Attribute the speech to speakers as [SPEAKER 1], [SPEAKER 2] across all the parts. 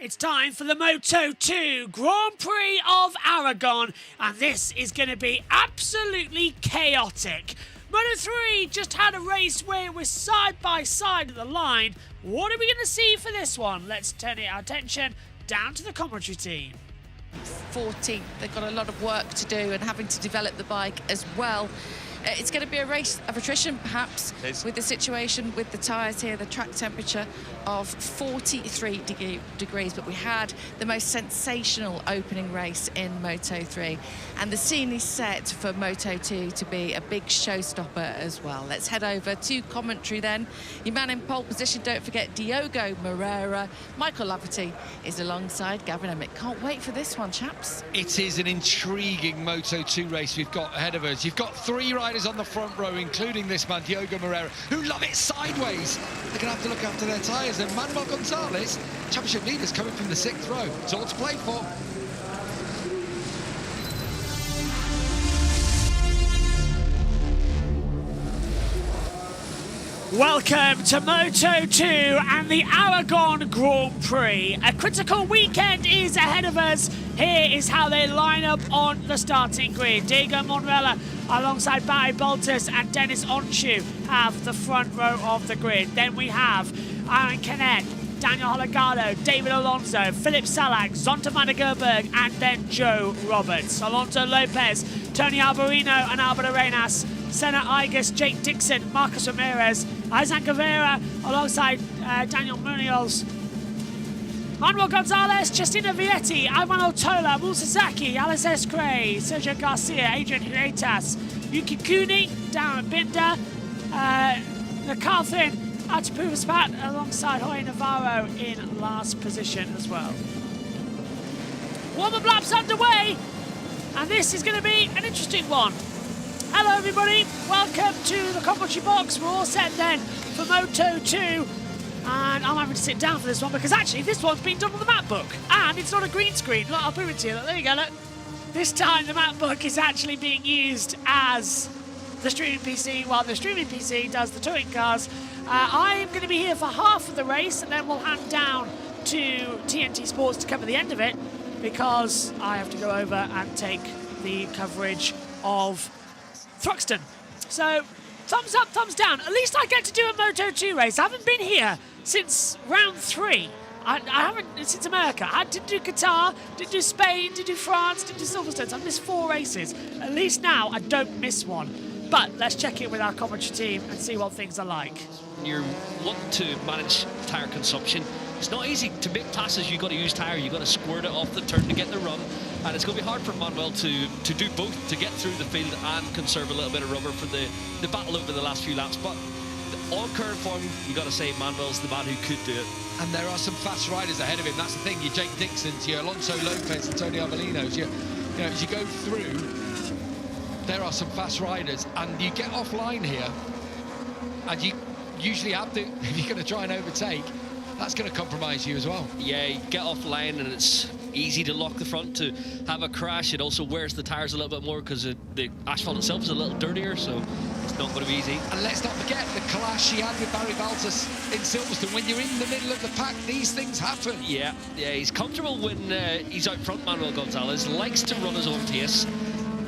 [SPEAKER 1] It's time for the Moto2 Grand Prix of Aragon, and this is going to be absolutely chaotic. Moto3 just had a race where it was side by side at the line. What are we going to see for this one? Let's turn our attention down to the commentary team.
[SPEAKER 2] 40, they've got a lot of work to do and having to develop the bike as well. It's going to be a race of attrition, perhaps, with the situation with the tyres here, the track temperature of 43 degrees. But we had the most sensational opening race in Moto3. And the scene is set for Moto2 to be a big showstopper as well. Let's head over to commentary then. Your man in pole position, don't forget Diogo Moreira. Michael Laverty is alongside Gavin Emmett. Can't wait for this one, chaps.
[SPEAKER 3] It is an intriguing Moto2 race we've got ahead of us. You've got three riders on the front row, including this man, Diogo Moreira, who love it sideways. They're going to have to look after their tyres. And Manuel Gonzalez, championship leaders, coming from the 6th row. It's all to play for.
[SPEAKER 1] Welcome to Moto2 and the Aragon Grand Prix. A critical weekend is ahead of us. Here is how they line up on the starting grid. Diego Monreal alongside Barry Baltus and Dennis Onchu have the front row of the grid. Then we have Aaron Canet, Daniel Hologado, David Alonso, Philip Salak, Zonta van der Gerberg, and then Joe Roberts. Alonso Lopez, Tony Albarino and Albert Arenas, Senna Igus, Jake Dixon, Marcus Ramirez, Isaac Guevara alongside Daniel Munoz, Manuel Gonzalez, Justina Vietti, Ivan Otola, Musasaki, Alice Escray, Sergio Garcia, Adrian Huetas, Yuki Kuni, Darren Binder, Nakarthin, Atapuvaspat alongside Jorge Navarro in last position as well. Warm-up laps underway, and this is going to be an interesting one. Hello everybody, welcome to the commentary box. We're all set then for Moto2. And I'm having to sit down for this one because actually this one's been done on the map book. And it's not a green screen. Look, I'll prove it to you. Look, there you go, look. This time the map book is actually being used as the streaming PC while the streaming PC does the touring cars. I'm going to be here for half of the race and then we'll hand down to TNT Sports to cover the end of it because I have to go over and take the coverage of Thruxton. So, thumbs up, thumbs down. At least I get to do a Moto2 race. I haven't been here since round 3. I haven't since America. I didn't do Qatar, didn't do Spain, didn't do France, didn't do Silverstone. So I've missed 4 races. At least now I don't miss one. But let's check in with our commentary team and see what things are like.
[SPEAKER 4] You're wanting to manage tyre consumption. It's not easy to make passes. You've got to use tyre. You've got to squirt it off the turn to get the run. And it's going to be hard for Manuel to do both, to get through the field and conserve a little bit of rubber for the battle over the last few laps. But on current form, you've got to say Manuel's the man who could do it.
[SPEAKER 3] And there are some fast riders ahead of him. That's the thing. Your Jake Dixons, your Alonso Lopez, and Tony Avelinos. You know, as you go through, there are some fast riders, and you get offline here, and you usually have to, if you're going to try and overtake, that's going to compromise you as well. Yeah, you get off line and it's easy to lock the front, to have a crash. It also wears the tyres a little bit more because the asphalt itself is a little dirtier, so it's not going to be easy. And let's not forget the clash he had with Barry Baltus in Silverstone. When you're in the middle of the pack, these things happen. Yeah, he's comfortable when he's out front. Manuel Gonzalez likes to run his own pace.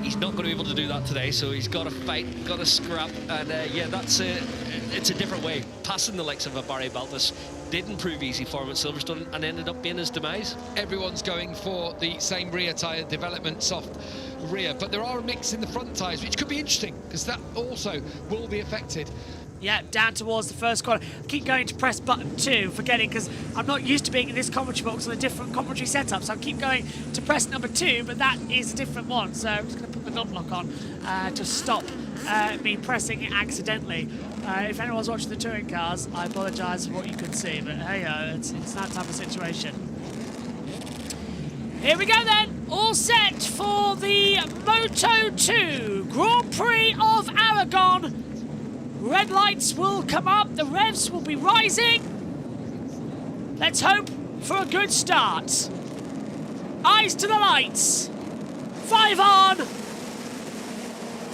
[SPEAKER 3] He's not going to be able to do that today, so he's got to fight, got to scrap, and yeah, that's it's a different way. Passing the likes of a Barry Baltus didn't prove easy for him at Silverstone and ended up being his demise. Everyone's going for the same rear tyre development, soft rear, but there are a mix in the front tyres, which could be interesting, because that also will be affected.
[SPEAKER 1] Yeah, down towards the first corner. I keep going to press button 2, forgetting, because I'm not used to being in this commentary box on a different commentary setup, so I keep going to press number 2, but that is a different one, so I'm just going to put the knob lock on to stop me pressing it accidentally. If anyone's watching the touring cars, I apologise for what you could see, but hey, it's that type of situation. Here we go then, all set for the Moto2 Grand Prix of Aragon. Red lights will come up, the revs will be rising. Let's hope for a good start. Eyes to the lights. 5 on,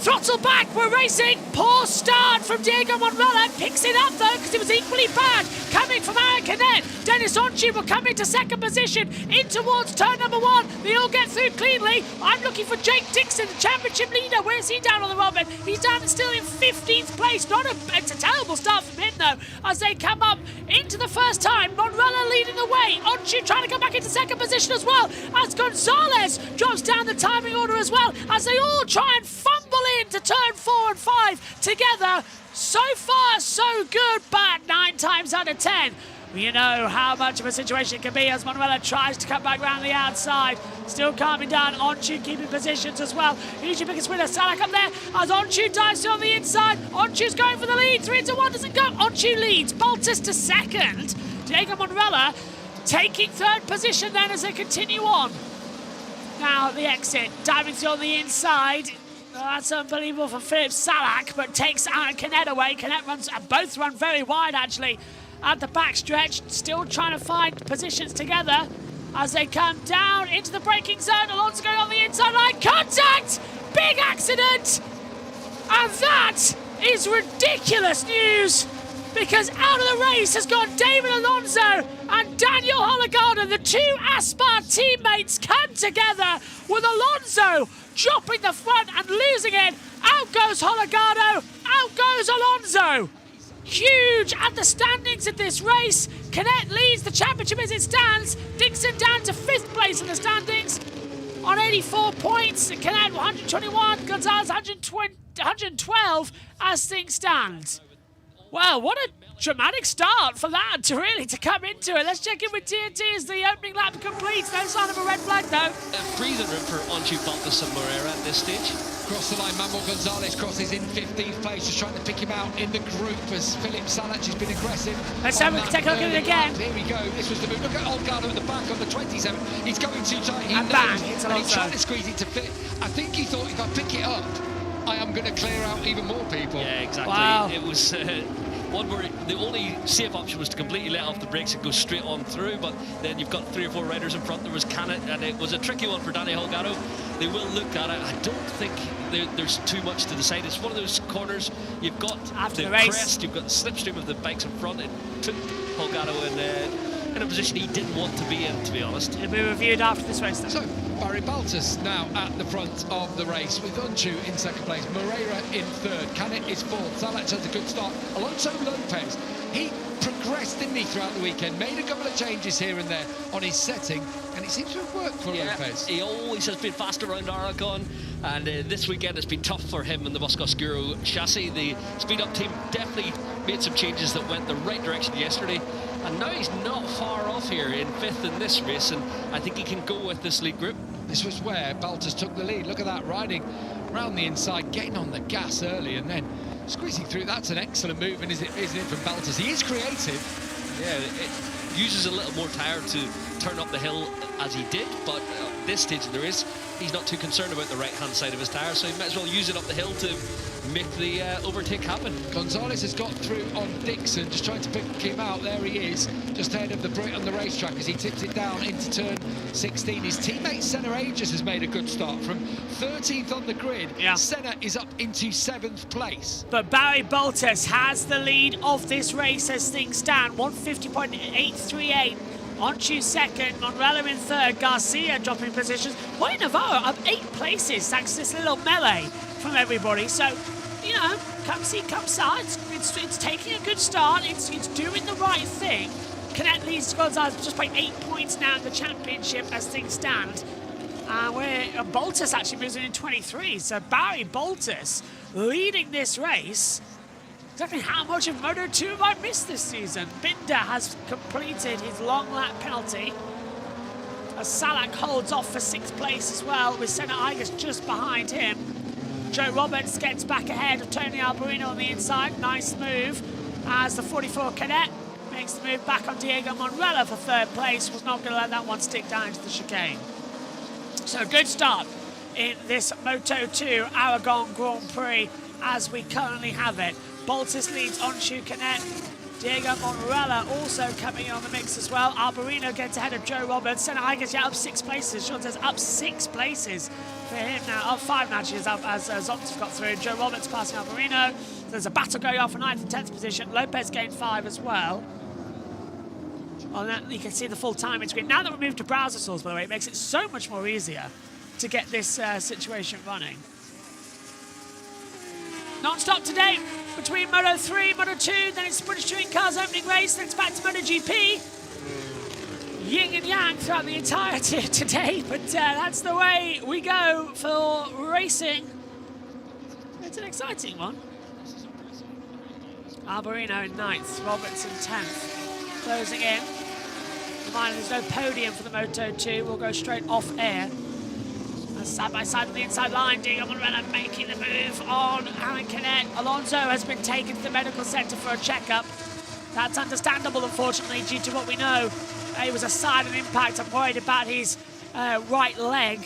[SPEAKER 1] Throttle back, we're racing. Poor start from Diego Monrella. Picks it up though, because it was equally bad coming from Aaron Canet. Dennis Onchu will come into second position, in towards turn number 1. They all get through cleanly. I'm looking for Jake Dixon, the championship leader. Where's he down on the road? He's down still in 15th place. It's a terrible start from him though, as they come up into the first time. Monrella leading the way. Onchu trying to come back into second position as well, as Gonzalez drops down the timing order as well, as they all try and fumble into turn 4 and 5 together. So far, so good, but 9 times out of 10, you know how much of a situation it can be as Monrella tries to cut back round the outside. Still calming down. Onchu keeping positions as well. Who's your biggest winner? Salak up there as Onchu dives through on the inside. Onchu's going for the lead. 3-1 doesn't go. Onchu leads. Baltus to second. Diego Monrella taking third position then as they continue on. Now the exit, diving through on the inside. Oh, that's unbelievable for Philip Salak, but takes Aaron Canet away. Canet runs, both run very wide actually at the back stretch, still trying to find positions together as they come down into the braking zone. Alonso going on the inside line, contact! Big accident! And that is ridiculous news, because out of the race has gone David Alonso and Daniel Hologado. The two Aspar teammates come together with Alonso dropping the front and losing it. Out goes Hologado, out goes Alonso. Huge at the standings of this race. Canet leads the championship as it stands. Dixon down to 5th place in the standings on 84 points. Canet 121, Gonzalez 112 as things stand. Well, what a dramatic start for that to come into it. Let's check in with TNT as the opening lap completes. No sign of a red flag though.
[SPEAKER 4] Breathing room for Onchu, Baltus and Moreira at this stage.
[SPEAKER 3] Across the line, Manuel Gonzalez crosses in 15th place, just trying to pick him out in the group as Philip Salak has been aggressive.
[SPEAKER 1] Let's have a take a look at it again.
[SPEAKER 3] Here we go, this was the move. Look at Holgado at the back on the 27. He's going too tight, he
[SPEAKER 1] and
[SPEAKER 3] knows,
[SPEAKER 1] bang,
[SPEAKER 3] and he's trying to squeeze it to fit. I think he thought if I pick it up, I am going to clear out even more people.
[SPEAKER 4] Yeah, exactly.
[SPEAKER 1] Wow.
[SPEAKER 4] It was one where the only safe option was to completely let off the brakes and go straight on through, but then you've got 3 or 4 riders in front. There was Canet, and it was a tricky one for Danny Holgado. They will look at it. I don't think there's too much to decide. It's one of those corners. You've got
[SPEAKER 1] after
[SPEAKER 4] the
[SPEAKER 1] race
[SPEAKER 4] crest, you've got the slipstream of the bikes in front. It took Holgado in a position he didn't want to be in, to be honest.
[SPEAKER 1] It'll be reviewed after this race then.
[SPEAKER 3] So, Barry Baltus now at the front of the race with Onchu in second place, Moreira in third, Canet is fourth, Salak has a good start. Alonso Lopez, he progressed, didn't he, throughout the weekend, made a couple of changes here and there on his setting, and it seems to have worked for Lopez.
[SPEAKER 4] He always has been fast around Aragon, and this weekend it's been tough for him in the Moscoscuro chassis. The speed-up team definitely made some changes that went the right direction yesterday, and now he's not far off here in 5th in this race, and I think he can go with this lead group.
[SPEAKER 3] This was where Baltus took the lead. Look at that, riding around the inside, getting on the gas early and then squeezing through. That's an excellent move, isn't it from Baltus? He is creative.
[SPEAKER 4] Yeah, it uses a little more tyre to turn up the hill as he did, but at this stage of the race, he's not too concerned about the right-hand side of his tyre, so he might as well use it up the hill to make the overtake happen.
[SPEAKER 3] Gonzalez has got through on Dixon, just trying to pick him out. There he is, just ahead of the Brit on the racetrack as he tips it down into turn 16. His teammate Senna Aegis has made a good start from 13th on the grid.
[SPEAKER 1] Yeah.
[SPEAKER 3] Senna is up into 7th place.
[SPEAKER 1] But Barry Baltus has the lead of this race as things stand. 150.838. Onchu second, Monrella in third, Garcia dropping positions. Point Navarro up 8 places thanks to this little melee from everybody. So, you know, come see, come saw. It's taking a good start. It's doing the right thing. Canet leads Gonzalez just by 8 points now in the championship as things stand. Where Baltus actually moves in 23. So Barry Baltus leading this race. Exactly how much of Moto2 have I missed this season? Binder has completed his long lap penalty. As Salak holds off for 6th place as well, with Senna Aegis just behind him. Joe Roberts gets back ahead of Tony Alberino on the inside. Nice move as the 44 Cadet makes the move back on Diego Monrella for 3rd place. Was not going to let that one stick down into the chicane. So good start in this Moto2 Aragon Grand Prix as we currently have it. Baltus leads Onchu Canet Diego Monrella also coming in on the mix as well. Alberino gets ahead of Joe Roberts. Senna Igas, yeah, up 6 places. Sean says up 6 places for him now. Up 5 matches up as Zont's got through. Joe Roberts passing Alberino. There's a battle going on for 9th and 10th position. Lopez gained 5 as well. On that, you can see the full timing screen. Now that we've moved to browser source, by the way, it makes it so much more easier to get this situation running. Non-stop today between Moto3, Moto2, then it's British Touring Cars opening race, then it's back to MotoGP. Yin and yang throughout the entirety of today, but that's the way we go for racing. It's an exciting one. Alberino in 9th, Roberts in 10th. Closing in. Reminder, there's no podium for the Moto2. We'll go straight off air. Side by side on the inside line, Diego Monrella making the move on Aaron Canet. Alonso has been taken to the medical centre for a checkup. That's understandable, unfortunately, due to what we know. It was a silent impact. I'm worried about his right leg,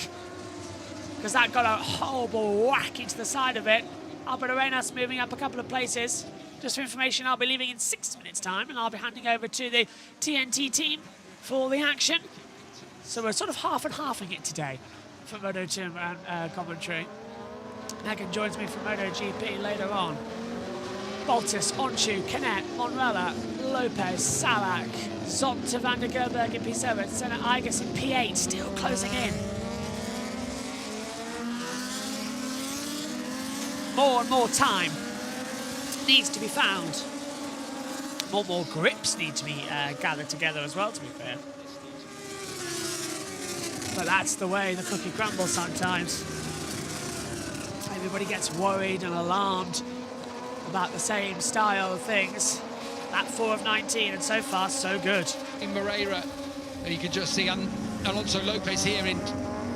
[SPEAKER 1] because that got a horrible whack into the side of it. Albert Arenas moving up a couple of places. Just for information, I'll be leaving in 6 minutes' time, and I'll be handing over to the TNT team for the action. So we're sort of half and halving it today for Moto2 and commentary. Megan joins me from MotoGP later on. Baltus, Onchu, Canet, Monrella, Lopez, Salak, Zonta, Van der Gerberg in P7, Senna Igas in P8, still closing in. More and more time needs to be found. More grips need to be gathered together as well, to be fair. But that's the way the cookie crumbles sometimes. Everybody gets worried and alarmed about the same style of things. That 4 of 19, and so far, so good.
[SPEAKER 3] In Moreira, and you can just see Alonso Lopez here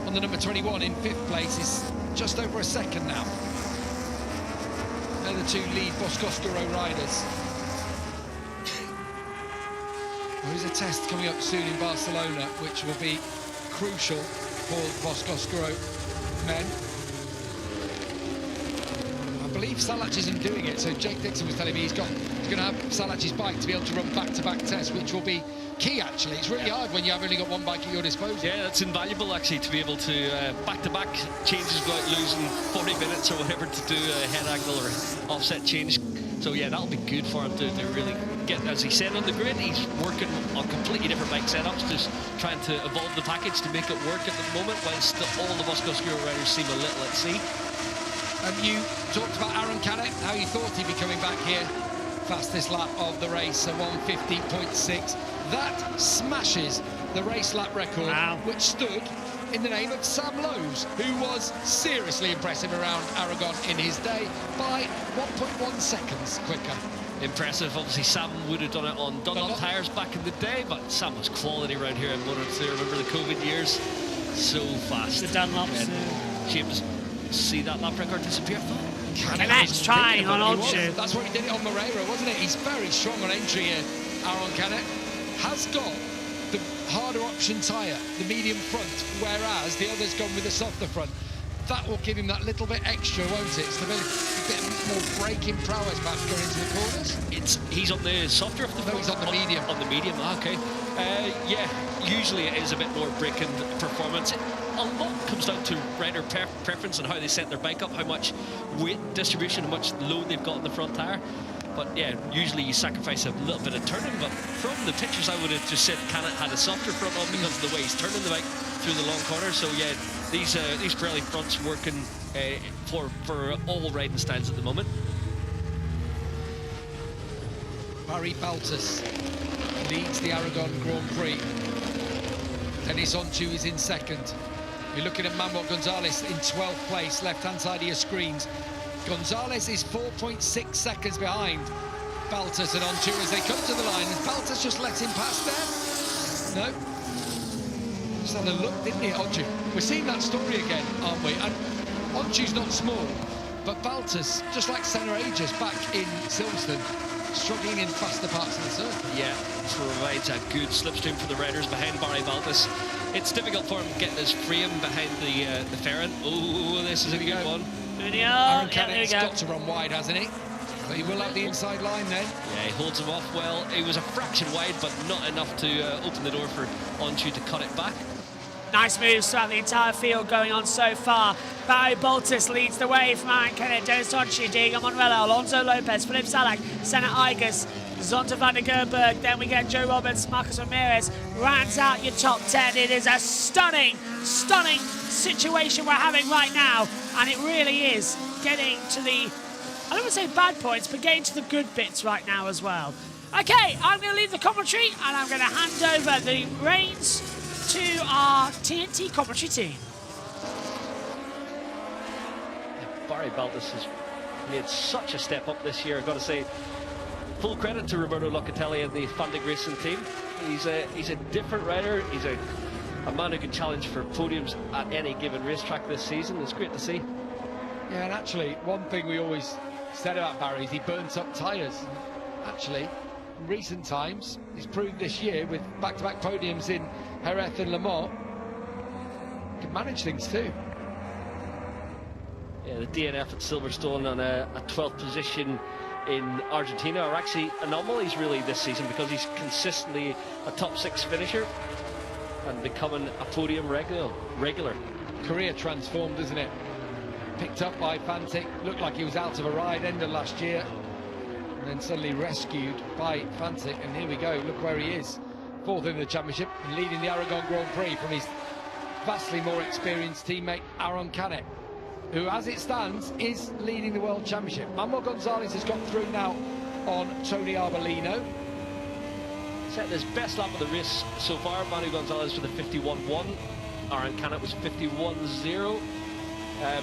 [SPEAKER 3] on the number 21 in 5th place is just over a second now. They're the 2 lead Boscoscuro riders. There is a test coming up soon in Barcelona, which will be crucial for Boscoscuro men. I believe Salach isn't doing it, so Jake Dixon was telling me he's going to have Salach's bike to be able to run back-to-back tests, which will be key, actually. It's really hard when you've only got one bike at your disposal. Yeah, that's invaluable, actually, to be able to back-to-back changes without losing 40 minutes or whatever to do a head angle or offset change. So, yeah, that'll be good for him to really get, as he said on the grid, he's working on completely different bike setups, just trying to evolve the package to make it work at the moment, whilst all the Boscoscuro riders seem a little at sea. You talked about Aaron Canet, how you thought he'd be coming back here. Fastest lap of the race, a 1:50.6. That smashes the race lap record, which stood in the name of Sam Lowes, who was seriously impressive around Aragon in his day by 1.1 seconds quicker. Impressive. Obviously, Sam would have done it on Dunlop tyres back in the day, but Sam was quality around here in Moto2. Remember the COVID years? So fast.
[SPEAKER 1] The Dunlops.
[SPEAKER 3] Shame to see that lap record disappear.
[SPEAKER 1] Canet's trying on Onchu.
[SPEAKER 3] That's what he did it on Moreira, wasn't it? He's very strong on entry here. Aaron Canet has got the harder option tyre, the medium front, whereas the other's gone with the softer front. That will give him that little bit extra, won't it? Stability, a bit more braking prowess back going into the corners. He's on the softer of the front. No, he's on the medium. On the medium, okay. Yeah, usually it is a bit more braking performance. A lot comes down to rider preference and how they set their bike up, how much weight distribution, how much load they've got in the front tyre. But yeah, usually you sacrifice a little bit of turning, but from the pictures I would have just said Canet had a softer front on because of the way he's turning the bike through the long corners. So yeah, these Pirelli fronts working for all riding styles at the moment. Barry Baltus leads the Aragon Grand Prix. Dennis Onchu is in second. You're looking at Manuel Gonzalez in 12th place, left-hand side of your screens. Gonzalez is 4.6 seconds behind Baltus and Onchu as they come to the line. Has Baltus just let him past there? No. Just had a look, didn't he, Onchu? We're seeing that story again, aren't we? And Onchu's not small, but Baltus, just like Senna Aegis back in Silverstone, struggling in faster parts of the circuit. Yeah, provides a good slipstream for the riders behind Barry Baltus. It's difficult for him getting his frame behind the Ferran. Oh, this is a good one. Aaron Canet's got to run wide, hasn't he? But he will have the inside line then.
[SPEAKER 4] Yeah, he holds him off well. He was a fraction wide, but not enough to open the door for Onchu to cut it back.
[SPEAKER 1] Nice moves throughout the entire field going on so far. Barry Boltis leads the way from Aaron Kennett, Dennis Onchu, Diego Monreal, Alonso Lopez, Philip Salak, Senna Igas, Zonta van der Gerberg. Then we get Joe Roberts, Marcus Ramirez. Rounds out your top 10. It is a stunning, stunning situation we're having right now. And it really is getting to the, I don't want to say bad points, but getting to the good bits right now as well. Okay, I'm going to leave the commentary and I'm going to hand over the reins to our TNT commentary team.
[SPEAKER 4] Barry Baltus has made such a step up this year. I've got to say, full credit to Roberto Locatelli and the Fandig Racing team. He's a different rider. He's a man who can challenge for podiums at any given racetrack this season. It's great to see.
[SPEAKER 3] Yeah, and actually, one thing we always said about Barry is he burns up tyres. Actually, in recent times, he's proved this year with back-to-back podiums in Jerez and Le Mans, he can manage things too.
[SPEAKER 4] Yeah, the DNF at Silverstone and a 12th position in Argentina are actually anomalies really this season, because he's consistently a top 6 finisher and becoming a podium regular.
[SPEAKER 3] Career transformed, isn't it? Picked up by Fantic, looked like he was out of a ride end of last year, and then suddenly rescued by Fantic, and here we go, look where he is. 4th in the championship, leading the Aragon Grand Prix from his vastly more experienced teammate Aaron Canet, who, as it stands, is leading the World Championship. Manuel Gonzalez has got through now on Tony Arbolino.
[SPEAKER 4] Set his best lap of the race so far. Manu Gonzalez with a 51.1. Aaron Canet was 51.0.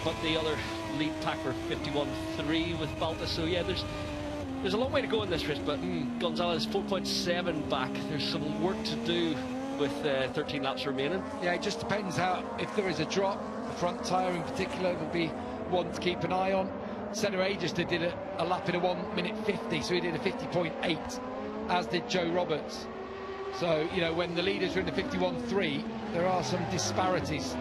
[SPEAKER 4] But the other lead pack were 51.3 with Baltus. So yeah, there's a long way to go in this race, but Gonzalez 4.7 back. There's some work to do with 13 laps remaining.
[SPEAKER 3] Yeah, it just depends how, if there is a drop, the front tyre in particular will be one to keep an eye on. Senna just did a lap in a 1:50, so he did a 50.8, as did Joe Roberts. So, you know, when the leaders are in the 51.3, there are some disparities.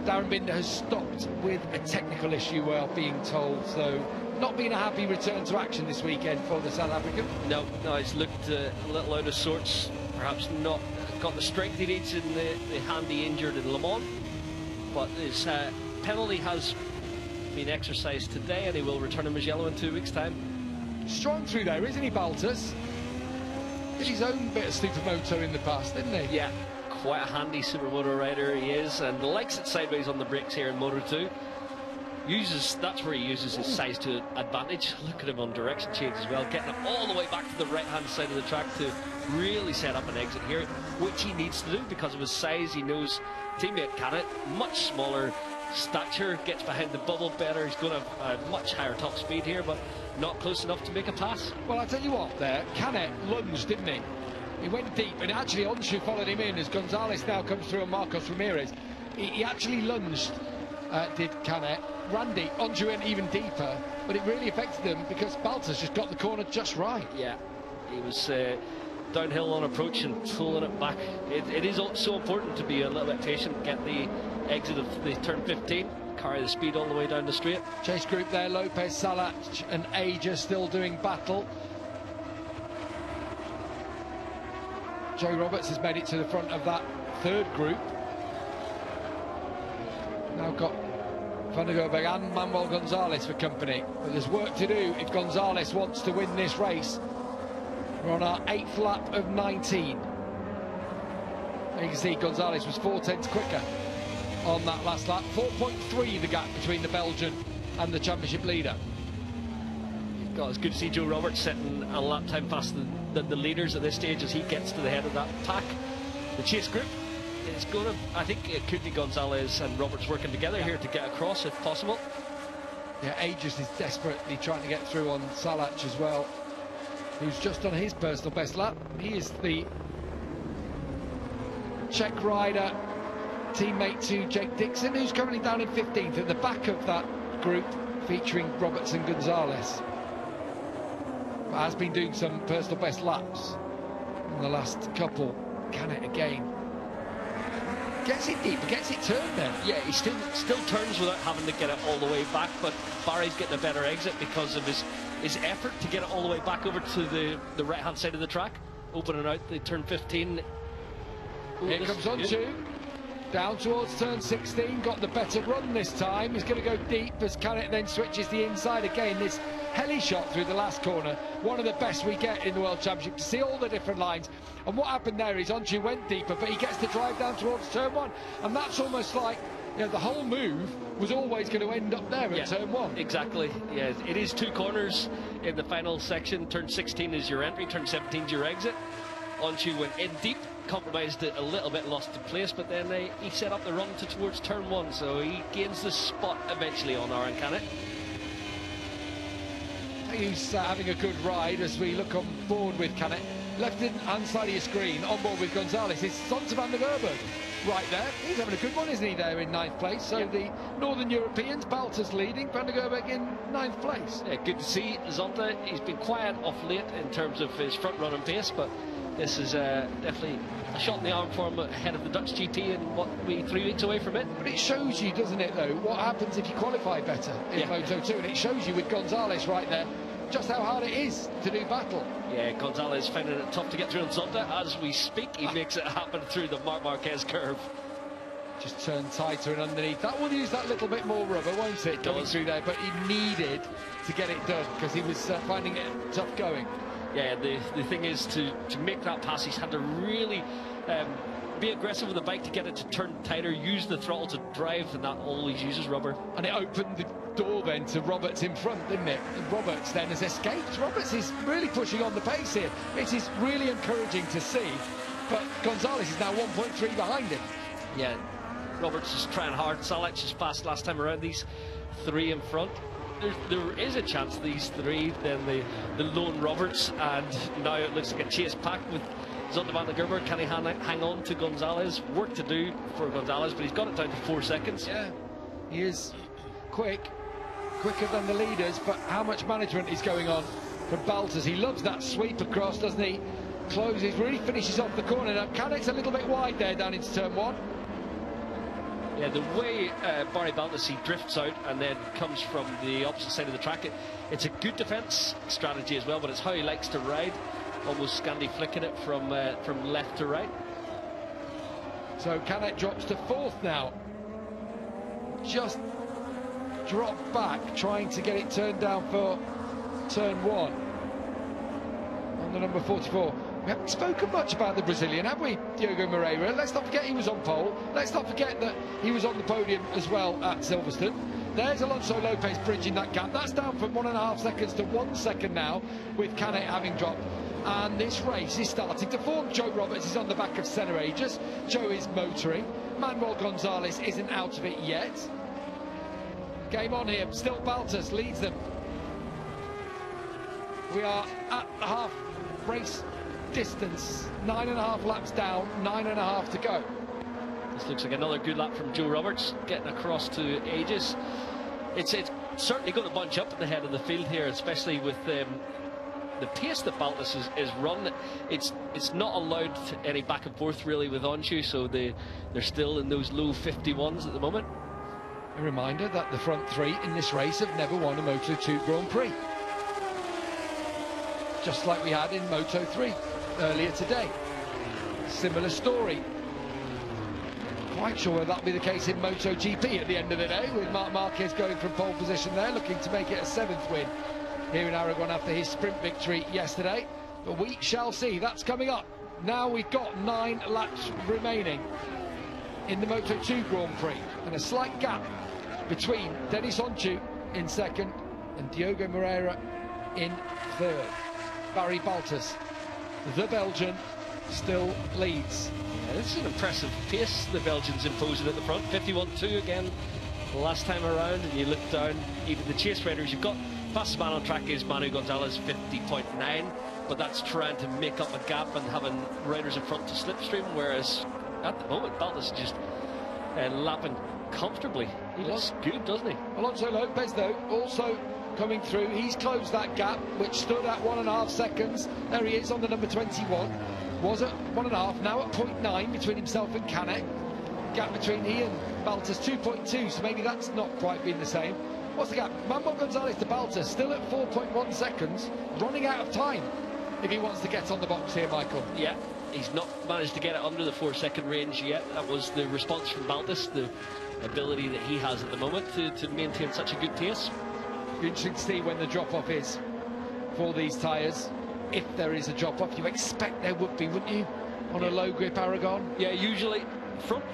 [SPEAKER 3] Darren Binder has stopped with a technical issue, we're being told, so not been a happy return to action this weekend for the South African.
[SPEAKER 4] No, he's looked a little out of sorts, perhaps not got the strength he needs in the hand he injured in Le Mans, but his penalty has been exercised today and he will return to Mugello in 2 weeks' time.
[SPEAKER 3] Strong through there, isn't he, Baltus? Did his own bit of supermoto in the past, didn't he?
[SPEAKER 4] Yeah, quite a handy supermoto rider he is, and likes it sideways on the brakes here in Moto2. That's where he uses his size to advantage. Look at him on direction change as well, getting it all the way back to the right hand side of the track to really set up an exit here, which he needs to do because of his size. He knows teammate Canet, much smaller stature, gets behind the bubble better. He's going to have a much higher top speed here, but not close enough to make a pass.
[SPEAKER 3] Well, I tell you what, there, Canet lunged, didn't he? He went deep, and actually Onchu followed him in as Gonzalez now comes through on Marcos Ramirez. He actually lunged, did Canet. Randy, Onchu went even deeper, but it really affected them because Baltus just got the corner just right.
[SPEAKER 4] Yeah, he was downhill on approach and pulling it back. It is so important to be a little bit patient, get the exit of the turn 15, carry the speed all the way down the straight.
[SPEAKER 3] Chase group there, Lopez, Salah and Aja still doing battle. Joe Roberts has made it to the front of that third group. Now got Van der Gerberg and Manuel Gonzalez for company. But there's work to do if Gonzalez wants to win this race. We're on our 8th lap of 19. You can see Gonzalez was 4/10 quicker on that last lap. 4.3 the gap between the Belgian and the championship leader.
[SPEAKER 4] God, it's good to see Joe Roberts setting a lap time faster than the leaders at this stage as he gets to the head of that pack. The chase group is going to, I think it could be Gonzalez and Roberts working together here to get across if possible.
[SPEAKER 3] Yeah, Aegis is desperately trying to get through on Salach as well, who's just on his personal best lap. He is the Czech rider, teammate to Jake Dixon, who's currently down in 15th at the back of that group featuring Roberts and Gonzalez. But has been doing some personal best laps in the last couple. Can it again? Gets it deep, gets it turned then.
[SPEAKER 4] Yeah, he still turns without having to get it all the way back, but Barry's getting a better exit because of his his effort to get it all the way back over to the right-hand side of the track, opening out the turn 15. Ooh,
[SPEAKER 3] Here comes Onchu, down towards turn 16, got the better run this time. He's going to go deep as Canet then switches the inside again. This heli shot through the last corner, one of the best we get in the World Championship, to see all the different lines. And what happened there is Onchu went deeper, but he gets to drive down towards turn 1, and that's almost like, you know, the whole move was always going to end up there at turn 1.
[SPEAKER 4] Exactly, yeah. It is 2 corners in the final section. Turn 16 is your entry, turn 17 is your exit. Onchu went in deep, compromised it a little bit, lost the place, but then he set up the run towards turn 1, so he gains the spot eventually on Aaron Canet.
[SPEAKER 3] He's having a good ride as we look on board with Canet. Left-hand side of your screen, on board with Gonzalez, is Zonta van der Gerber. Right there, he's having a good one, isn't he, there in 9th place? So the Northern Europeans, Baltas leading, Van der Gerber in 9th place.
[SPEAKER 4] Yeah, good to see Zonta. He's been quiet off late in terms of his front-running pace, but this is definitely a shot in the arm for him ahead of the Dutch GT, and what, we 3 weeks away from it.
[SPEAKER 3] But it shows you, doesn't it, though, what happens if you qualify better in Moto2, and it shows you with Gonzalez right there just how hard it is to do battle.
[SPEAKER 4] Yeah, Gonzalez finding it tough to get through on Zonta. As we speak, he makes it happen through the Marc Marquez curve.
[SPEAKER 3] Just turn tighter and underneath. That will use that little bit more rubber, won't it, going through there? But he needed to get it done because he was finding it tough going.
[SPEAKER 4] Yeah, the thing is to make that pass, he's had to really be aggressive with the bike to get it to turn tighter, use the throttle to drive, and that always uses rubber.
[SPEAKER 3] And it opened the door then to Roberts in front, didn't it? And Roberts then has escaped. Roberts is really pushing on the pace here. It is really encouraging to see, but Gonzalez is now 1.3 behind him.
[SPEAKER 4] Yeah, Roberts is trying hard. Salech is fast last time around. These 3 in front. There is a chance these 3, then the lone Roberts, and now it looks like a chase pack with Zonta van der Gerber. Can he hang on to Gonzalez? Work to do for Gonzalez, but he's got it down to 4 seconds.
[SPEAKER 3] Yeah, he is quicker than the leaders, but how much management is going on from Baltas? He loves that sweep across, doesn't he? Closes, really finishes off the corner. Now Canet's a little bit wide there down into turn 1.
[SPEAKER 4] Yeah, the way Barry Baltas, he drifts out and then comes from the opposite side of the track, it's a good defence strategy as well, but it's how he likes to ride, almost Scandi flicking it from left to right.
[SPEAKER 3] So Canet drops to 4th now. Just dropped back, trying to get it turned down for turn 1. On the number 44. We haven't spoken much about the Brazilian, have we, Diogo Moreira? Let's not forget he was on pole. Let's not forget that he was on the podium as well at Silverstone. There's Alonso Lopez bridging that gap. That's down from 1.5 seconds to 1 second now, with Canet having dropped. And this race is starting to form. Joe Roberts is on the back of Senna Aegis. Joe is motoring. Manuel Gonzalez isn't out of it yet. Game on here. Still Baltas leads them. We are at the half race distance, 9.5 laps down, 9.5 to go.
[SPEAKER 4] This looks like another good lap from Joe Roberts, getting across to Aegis. It's certainly going to bunch up at the head of the field here, especially with the pace that Baltas is run. It's not allowed any back and forth really with Onchu, so they're still in those low 51s at the moment.
[SPEAKER 3] A reminder that the front 3 in this race have never won a Moto2 Grand Prix, just like we had in Moto3 earlier today. Similar story. Quite sure whether that'll be the case in MotoGP at the end of the day, with Marc Marquez going from pole position there, looking to make it a 7th win here in Aragon after his sprint victory yesterday. But we shall see. That's coming up. Now we've got 9 laps remaining in the Moto2 Grand Prix, and a slight gap between Denis Onchu in 2nd and Diogo Moreira in 3rd. Barry Baltas, the Belgian, still leads.
[SPEAKER 4] Yeah, this is an impressive pace the Belgians imposing at the front. 51.2 again last time around, and you look down, even the chase riders, you've got fastest man on track is Manu Gonzalez, 50.9, but that's trying to make up a gap and having riders in front to slipstream, whereas at the moment Baltas is just lapping comfortably. He looks good, doesn't he?
[SPEAKER 3] Alonso Lopez, though, also coming through. He's closed that gap, which stood at 1.5 seconds. There he is on the number 21. Was at 1.5, now at 0.9 between himself and Canet. Gap between he and Baltas 2.2, so maybe that's not quite been the same. What's the gap? Manuel Gonzalez to Baltas, still at 4.1 seconds, running out of time if he wants to get on the box here, Michael.
[SPEAKER 4] Yeah, he's not managed to get it under the 4-second range yet. That was the response from Baltas, the ability that he has at the moment to maintain such a good pace.
[SPEAKER 3] Interesting to see when the drop-off is for these tyres. If there is a drop-off, you expect there would be, wouldn't you, on a low-grip Aragon?
[SPEAKER 4] Yeah, usually front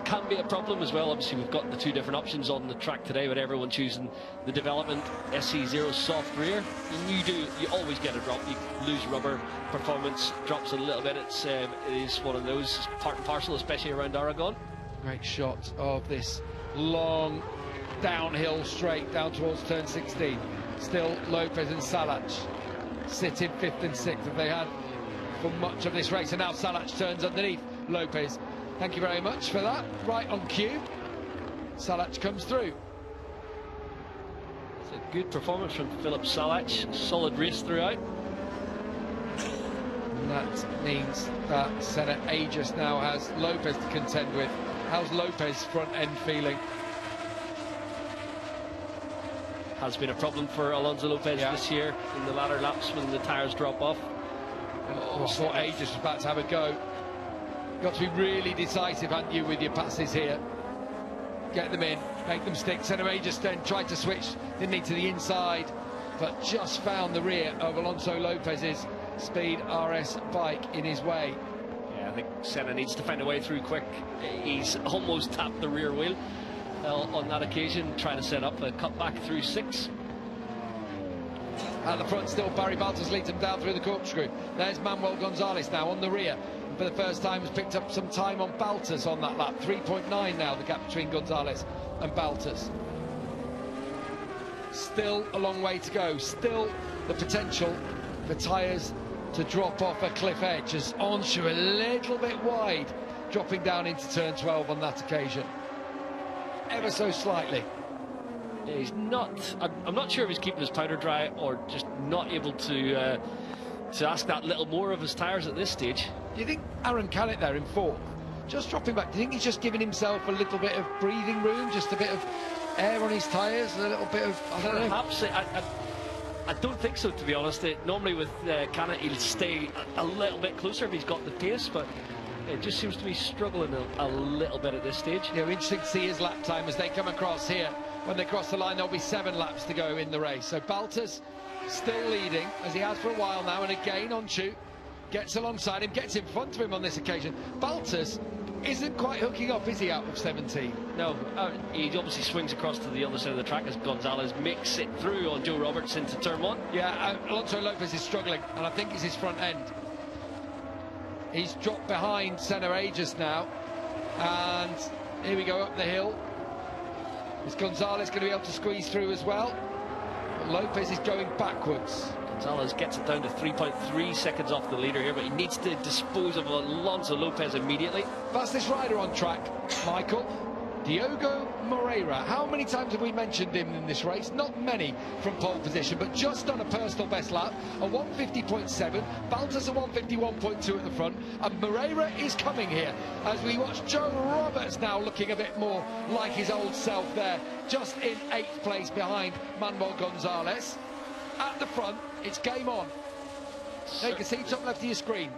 [SPEAKER 4] can be a problem as well. Obviously, we've got the two different options on the track today, with everyone choosing the development SC0 soft rear. And you always get a drop. You lose rubber, performance drops a little bit. It is one of those, part and parcel, especially around Aragon.
[SPEAKER 3] Great shot of this long downhill straight down towards turn 16. Still Lopez and Salach sitting 5th and 6th, as they had for much of this race, and now Salach turns underneath Lopez. Thank you very much for that. Right on cue. Salach comes through.
[SPEAKER 4] It's a good performance from Philip Salach. Solid race throughout.
[SPEAKER 3] And that means that Senna Aegis now has Lopez to contend with. How's Lopez front end feeling?
[SPEAKER 4] Has been a problem for Alonso Lopez this year in the latter laps when the tyres drop off.
[SPEAKER 3] I thought Aegis was about to have a go. Got to be really decisive, haven't you, with your passes here. Get them in, make them stick. Senna Aegis then tried to switch, didn't need to the inside, but just found the rear of Alonso Lopez's Speed RS bike in his way.
[SPEAKER 4] Yeah, I think Senna needs to find a way through quick. He's almost tapped the rear wheel on that occasion, trying to set up a cutback through 6.
[SPEAKER 3] At the front still, Barry Baltas leads him down through the corkscrew. There's Manuel Gonzalez now on the rear. For the first time has picked up some time on Baltas on that lap. 3.9 now, the gap between Gonzalez and Baltas. Still a long way to go. Still the potential for tyres to drop off a cliff edge, as Onshu a little bit wide, dropping down into turn 12 on that occasion. Ever so slightly.
[SPEAKER 4] He's not, I'm not sure if he's keeping his powder dry or just not able to ask that little more of his tyres at this stage.
[SPEAKER 3] Do you think Aaron Canet there in 4th, just dropping back, do you think he's just giving himself a little bit of breathing room, just a bit of air on his tyres, a little bit of, I don't know?
[SPEAKER 4] Perhaps, I don't think so, to be honest. Normally with Canet, he'll stay a little bit closer if he's got the pace, but it just seems to be struggling a little bit at this stage.
[SPEAKER 3] Yeah, interesting to see his lap time as they come across here. When they cross the line, there'll be 7 laps to go in the race. So Baltas still leading, as he has for a while now, and again Onshu gets alongside him, gets in front of him on this occasion. Baltas isn't quite hooking up, is he, out of 17?
[SPEAKER 4] No, he obviously swings across to the other side of the track as Gonzalez makes it through on Joe Roberts into turn 1.
[SPEAKER 3] Yeah, Alonso Lopez is struggling, and I think it's his front end. He's dropped behind Senna Aegis now, and here we go up the hill. Is Gonzalez going to be able to squeeze through as well? But Lopez is going backwards.
[SPEAKER 4] Gonzalez gets it down to 3.3 seconds off the leader here, but he needs to dispose of Alonso Lopez immediately.
[SPEAKER 3] Fastest rider on track, Michael, Diogo Moreira. How many times have we mentioned him in this race? Not many from pole position, but just on a personal best lap, a 150.7, Baltas a 151.2 at the front, and Moreira is coming here as we watch Joe Roberts now looking a bit more like his old self there, just in 8th place behind Manuel Gonzalez. At the front, it's game on. Now you can see top left of your screen.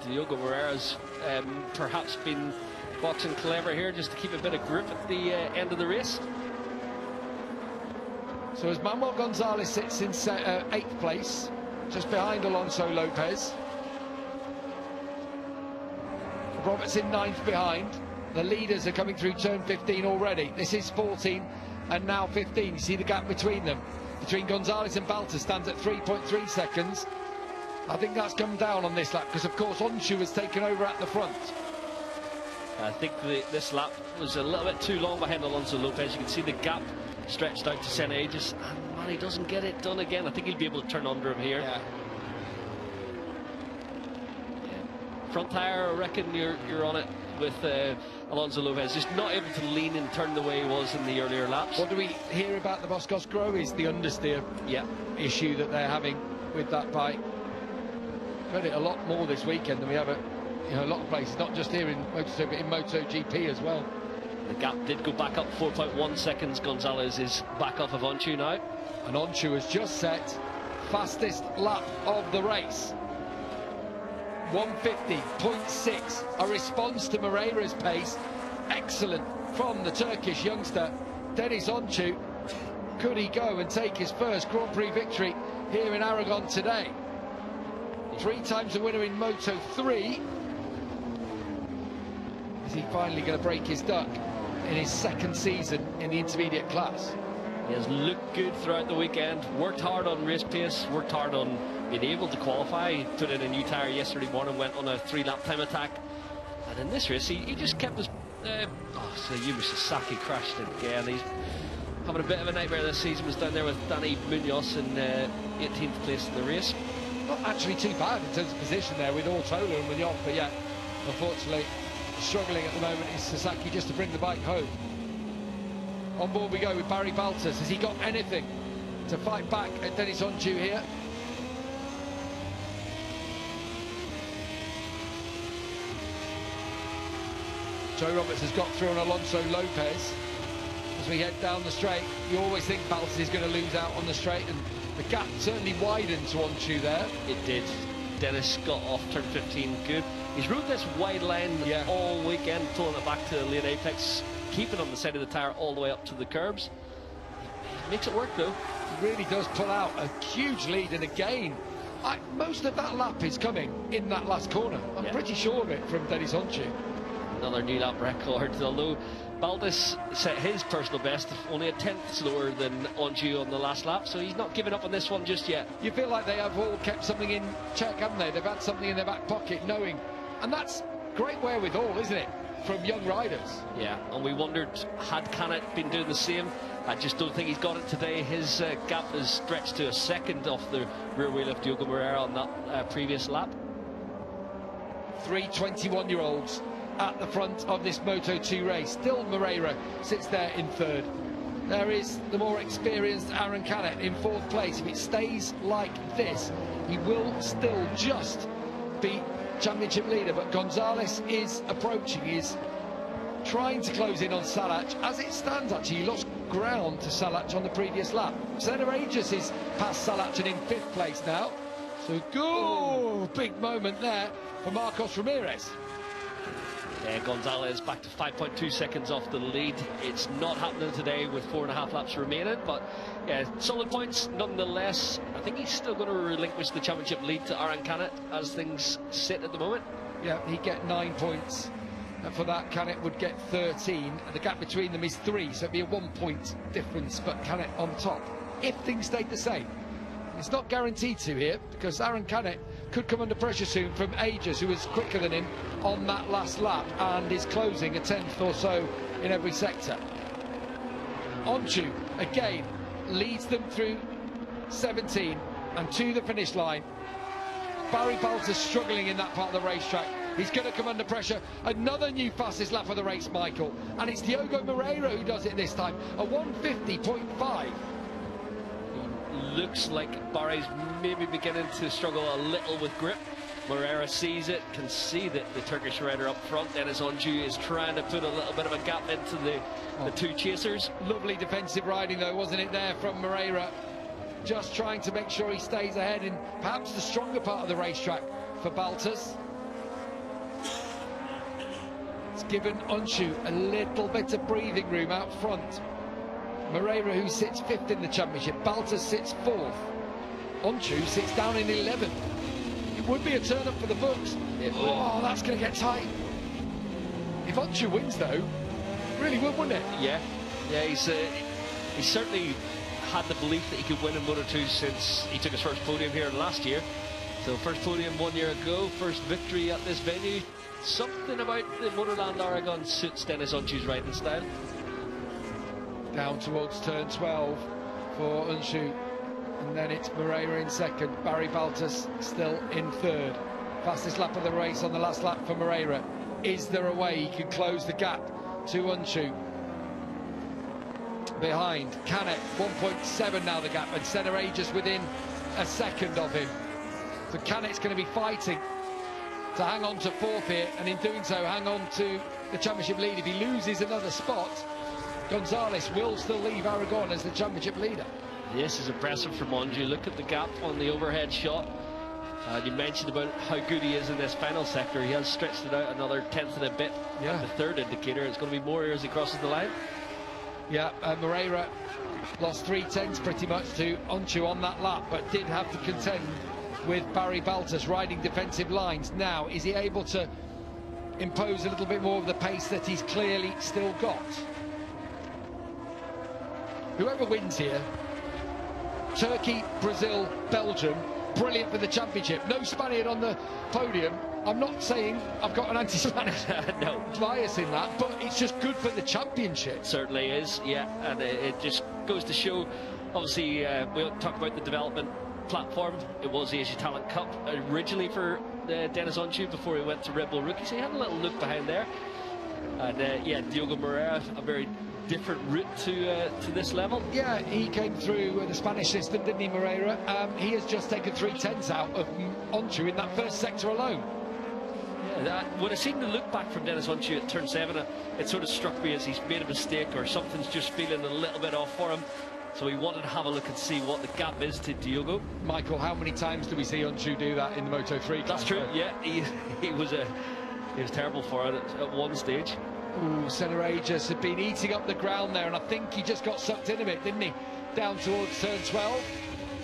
[SPEAKER 4] Diogo Moreira's perhaps been boxing clever here just to keep a bit of grip at the end of the race.
[SPEAKER 3] So as Manuel Gonzalez sits in 8th place, just behind Alonso Lopez. Roberts in 9th behind. The leaders are coming through turn 15 already. This is 14 and now 15. You see the gap between them. Between Gonzalez and Baltas stands at 3.3 seconds. I think that's come down on this lap because, of course, Onshu has taken over at the front.
[SPEAKER 4] I think this lap was a little bit too long behind Alonso Lopez. You can see the gap stretched out to Senna Aegis, and man, he doesn't get it done again. I think he'll be able to turn under him here.
[SPEAKER 3] Yeah.
[SPEAKER 4] Front tyre, I reckon you're on it with Alonso Lopez, just not able to lean and turn the way he was in the earlier laps.
[SPEAKER 3] What do we hear about the Boscos-Grow is the understeer issue that they're having with that bike. We've had it a lot more this weekend than we have at a lot of places, not just here in Moto2 but in MotoGP as well.
[SPEAKER 4] The gap did go back up 4.1 seconds. Gonzalez is back off of Onchu now.
[SPEAKER 3] And Onchu has just set fastest lap of the race. 150.6, a response to Moreira's pace. Excellent from the Turkish youngster, Deniz Oncu. Could he go and take his first Grand Prix victory here in Aragon today? 3 times the winner in Moto2. Is he finally going to break his duck in his 2nd season in the intermediate class?
[SPEAKER 4] He has looked good throughout the weekend, worked hard on race pace, worked hard on being able to qualify. He put in a new tyre yesterday morning, went on a 3-lap time attack. And in this race, he just kept his... so Yuma Sasaki crashed again. He's having a bit of a nightmare this season. Was down there with Danny Munoz in 18th place in the race.
[SPEAKER 3] Not actually too bad in terms of position there with Ortola and Munoz, but yeah, unfortunately, struggling at the moment is Sasaki just to bring the bike home. On board we go with Barry Baltus. Has he got anything to fight back at Deniz Oncu here? Joe Roberts has got through on Alonso Lopez. As we head down the straight, you always think Baltus is going to lose out on the straight, and the gap certainly widened to Onchu there.
[SPEAKER 4] It did. Dennis got off turn 15 good. He's rode this wide line all weekend, pulling it back to the lane apex, keeping on the side of the tyre all the way up to the curbs. He makes it work though.
[SPEAKER 3] He really does pull out a huge lead, and again, most of that lap is coming in that last corner. I'm pretty sure of it from Deniz Oncu.
[SPEAKER 4] Another new lap record, although Baltus set his personal best only a 10th slower than Onchu on the last lap, so he's not giving up on this one just yet.
[SPEAKER 3] You feel like they have all kept something in check, haven't they? They've had something in their back pocket, knowing, and that's great wherewithal, isn't it, from young riders?
[SPEAKER 4] Yeah, and we wondered, had Canet been doing the same? I just don't think he's got it today. His gap is stretched to a second off the rear wheel of Diogo Moreira on that previous lap.
[SPEAKER 3] 3 21-year-olds at the front of this Moto2 race. Still Moreira sits there in 3rd. There is the more experienced Aaron Canet in 4th place. If it stays like this, he will still just be championship leader, but Gonzalez is approaching. He's trying to close in on Salac. As it stands, actually, he lost ground to Salac on the previous lap. Senna Aegis is past Salac and in 5th place now. So good, big moment there for Marcos Ramirez.
[SPEAKER 4] Yeah, Gonzalez back to 5.2 seconds off the lead. It's not happening today with 4.5 laps remaining, but yeah, solid points nonetheless. I think he's still going to relinquish the championship lead to Aaron Canet as things sit at the moment. Yeah,
[SPEAKER 3] he'd get 9 points. And for that, Canet would get 13. The gap between them is 3, so it'd be a 1-point difference, but Canet on top. If things stayed the same. It's not guaranteed to here, because Aaron Canet could come under pressure soon from Aegis, who was quicker than him on that last lap and is closing a 10th or so in every sector. Onchu, again, leads them through 17 and to the finish line. Barry Baltus struggling in that part of the racetrack. He's going to come under pressure. Another new fastest lap of the race, Michael. And it's Diogo Moreira who does it this time. A 150.5.
[SPEAKER 4] Looks like Barry's maybe beginning to struggle a little with grip. Moreira sees it, can see that the Turkish rider up front, Deniz Oncu, is trying to put a little bit of a gap into the two chasers. Lovely defensive riding though, wasn't it there from Moreira? Just trying to make sure he stays ahead in perhaps the stronger part of the racetrack for Baltus. It's given Oncu a little bit of breathing room out front. Moreira, who sits 5th in the championship, Baltus sits 4th. Onchu sits down in 11th. It would be a turn up for the books. Oh, that's going to get tight. If Onchu wins, though, really would, wouldn't it? Yeah, he's certainly had the belief that he could win in Moto2 since he took his first podium here last year. So first podium 1 year ago, first victory at this venue. Something about the Motorland Aragon suits Deniz Onchu's riding style. Down towards turn 12 for Onchu, and then it's Moreira in 2nd, Barry Baltus still in 3rd. Fastest lap of the race on the last lap for Moreira. Is there a way he can close the gap to Onchu? Behind Canet, 1.7 now the gap, and Senna Aegis within a second of him. So Canet's going to be fighting
[SPEAKER 3] to hang on to fourth here, and in doing so hang on to the championship lead. If he loses another spot, Gonzalez will still leave Aragon as the championship leader.
[SPEAKER 4] This is impressive from Anjou. Look at the gap on the overhead shot. You mentioned about how good he is in this final sector. He has stretched it out another tenth and a bit.
[SPEAKER 3] Yeah.
[SPEAKER 4] The third indicator. It's going to be more as he crosses the line.
[SPEAKER 3] Yeah, Moreira lost 3/10 pretty much to Anjou on that lap, but did have to contend with Barry Baltus riding defensive lines. Now, is he able to impose a little bit more of the pace that he's clearly still got? Whoever wins here, Turkey, Brazil, Belgium, brilliant for the championship. No Spaniard on the podium. I'm not saying I've got an anti-Spanish
[SPEAKER 4] no
[SPEAKER 3] bias in that, but it's just good for the championship.
[SPEAKER 4] It certainly is, yeah, and it just goes to show, obviously, we talked about the development platform. It was the Asia Talent Cup originally for Dennis Anjou before he went to Red Bull Rookie, so he had a little look behind there. And yeah, Diogo Moreira, a very different route to this level. Yeah, he came through the Spanish system, didn't he, Moreira? He has just taken 3/10 out of Anjou in that first sector alone. Yeah, when I seen the look back from Dennis Anjou at turn 7, it sort of struck me as he's made a mistake or something's just feeling a little bit off for him. So we wanted to have a look and see what the gap is to Diogo. Michael, how many times do we see Anjou do that in the Moto3? That's true, yeah. He was terrible for it at one stage. Ooh, Senerages had been eating up the ground there, and I think he just got sucked in a bit, didn't he? Down towards turn 12,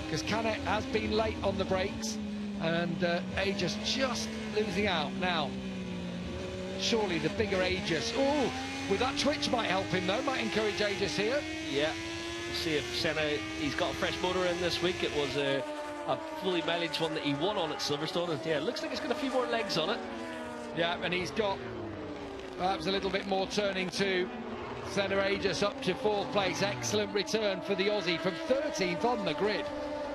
[SPEAKER 4] because Canet has been late on the brakes, and Aegis just losing out now. Surely the bigger Aegis. Oh, with that twitch might help him though, might encourage Aegis here. Yeah, we'll see if Senna, he's got a fresh motor in this week. It was a fully mileage one that he won on at Silverstone, and yeah, it looks like it's got a few more legs on it. Yeah, and he's got perhaps a little bit more turning to. Senerages up to 4th place. Excellent return for the Aussie from 13th on the grid.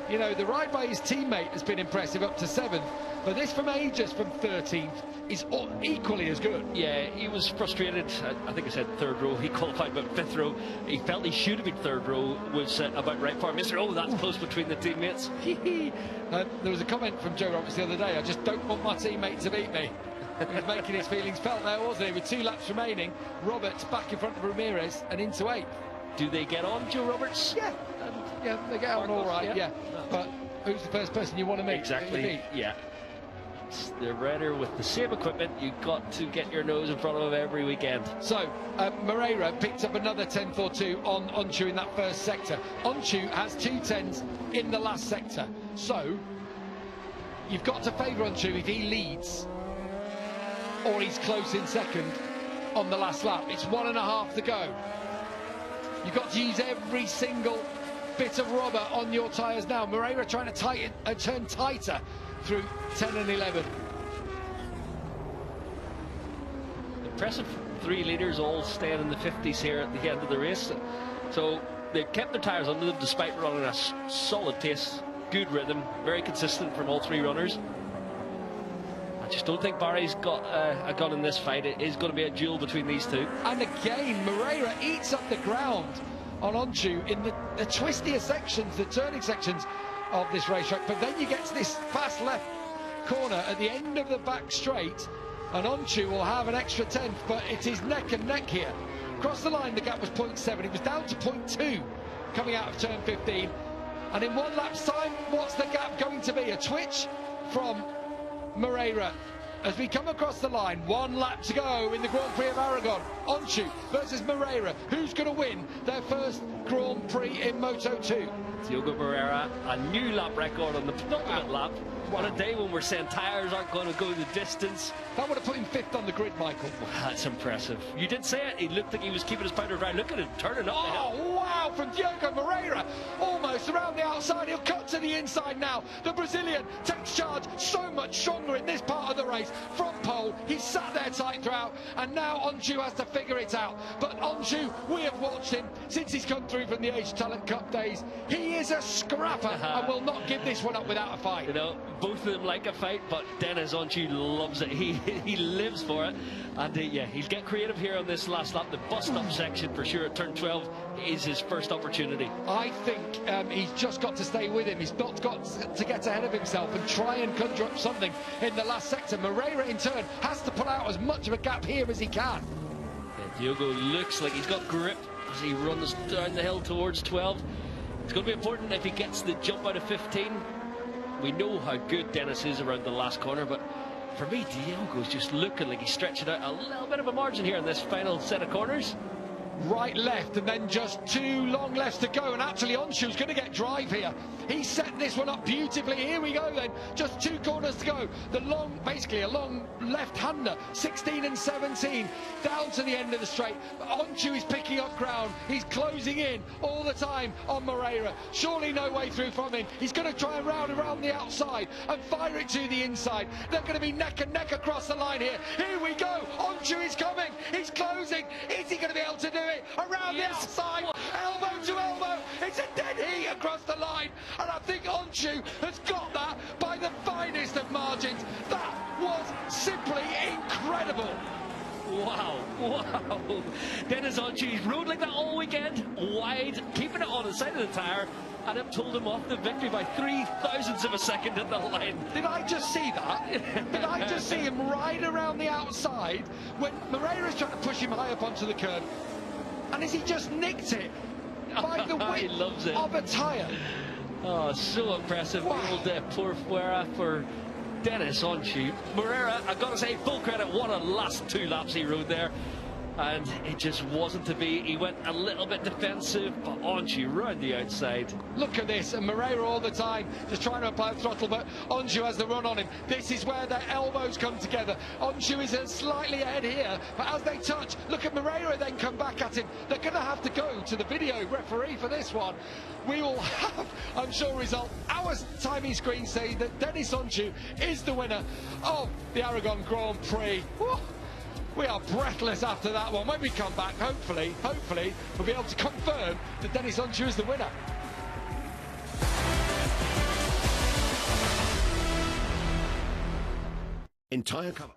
[SPEAKER 4] You know, the ride by his teammate has been impressive up to 7th, but this from Aegis from 13th is equally as good. Yeah, he was frustrated. I think I said 3rd row. He qualified about 5th row. He felt he should have been 3rd row, was about right for him. Oh, that's close between the teammates. There was a comment from Joe Roberts the other day, I just don't want my teammate to beat me. He was making his feelings felt there, wasn't he? With 2 laps remaining, Roberts back in front of Ramirez and into 8th. Do they get on, Joe Roberts? Yeah, yeah, they get on all right, yeah. But who's the first person you want to meet? Exactly, yeah. It's the rider with the same equipment, you've got to get your nose in front of him every weekend. So, Moreira picked up another 10th or 2 on Anjou in that first sector. Anjou has 2 10s in the last sector. So, you've got to favour Anjou if he leads, or he's close in second on the last lap. It's 1.5 to go. You've got to use every single bit of rubber on your tyres now. Moreira trying to turn tighter through 10 and 11. Impressive 3 leaders all staying in the 50s here at the end of the race. So they've kept their tyres under them despite running a solid pace, good rhythm, very consistent from all 3 runners. I just don't think Barry's got a gun in this fight. It is going to be a duel between these 2. And again, Moreira eats up the ground on Anjou in the twistier sections, the turning sections of this racetrack. But then you get to this fast left corner at the end of the back straight, and Anjou will have an extra 10th, but it is neck and neck here. Across the line, the gap was 0.7. It was down to 0.2 coming out of turn 15. And in 1 lap's time, what's the gap going to be? A twitch from Moreira as we come across the line. 1 lap to go in the Grand Prix of Aragon. Anjou versus Moreira. Who's going to win their first Grand Prix in Moto2? Diogo Moreira, a new lap record on the penultimate lap. On a day when we're saying tyres aren't going to go the distance. That would have put him 5th on the grid, Michael. That's impressive. You did say it. He looked like he was keeping his powder dry. Look at him turning up the hill. Oh, wow, from Diogo Moreira. Almost around the outside. He'll cut to the inside now. The Brazilian takes charge so much stronger in this part of the race. Front pole, he sat there tight throughout, and now Anjou has to figure it out. But Anjou, we have watched him since he's come through from the Asia Talent Cup days. He is a scrapper and will not give this one up without a fight. You know, both of them like a fight, but Dennis Anjou loves it. He lives for it, and yeah, he'll get creative here on this last lap. The bust-up section for sure at turn 12. is his first opportunity.
[SPEAKER 3] I think he's just got to stay with him. He's not got to get ahead of himself and try and conjure up something in the last sector. Moreira, in turn, has to pull out as much of a gap here as he can.
[SPEAKER 4] Yeah, Diogo looks like he's got grip as he runs down the hill towards 12. It's going to be important if he gets the jump out of 15. We know how good Dennis is around the last corner, but for me, Diogo's just looking like he's stretching out a little bit of a margin here in this final set of corners.
[SPEAKER 3] Right, left, and then just 2 long lefts to go, and actually Onshu's going to get drive here. He set this one up beautifully. Here we go then, just 2 corners to go. The long, basically a long left-hander, 16 and 17, down to the end of the straight. Onshu is picking up ground. He's closing in all the time on Moreira. Surely no way through from him. He's going to try and round around the outside and fire it to the inside. They're going to be neck and neck across the line here. Here we go. Onshu is coming. He's closing. Is he going to be able to do it? Around the outside, elbow to elbow. It's a dead heat across the line, and I think Onshu has got that by the finest of margins. That was simply incredible.
[SPEAKER 4] Wow, wow. Dennis Onshu, he's rode like that all weekend, wide, keeping it on the side of the tyre, and it pulled him off the victory by 0.03 of a second at the line.
[SPEAKER 3] Did I just see that? Did I just see him ride around the outside when Moreira's trying to push him high up onto the curb? And has he just nicked it by the width of a tyre?
[SPEAKER 4] Oh, so impressive. Wow. Old poor Fuera for Dennis Onshu. Moreira, I've got to say, full credit, what a last 2 laps he rode there. And it just wasn't to be. He went a little bit defensive, but Onshu round the outside.
[SPEAKER 3] Look at this, and Moreira all the time just trying to apply the throttle, but Onshu has the run on him. This is where their elbows come together. Onshu is slightly ahead here, but as they touch, look at Moreira then come back at him. They're going to have to go to the video referee for this one. We will have, I'm sure, result. Our timing screen say that Dennis Onshu is the winner of the Aragon Grand Prix. Woo! We are breathless after that one. When we come back, hopefully, we'll be able to confirm that Dennis Onshu is the winner.
[SPEAKER 5] Entire cover.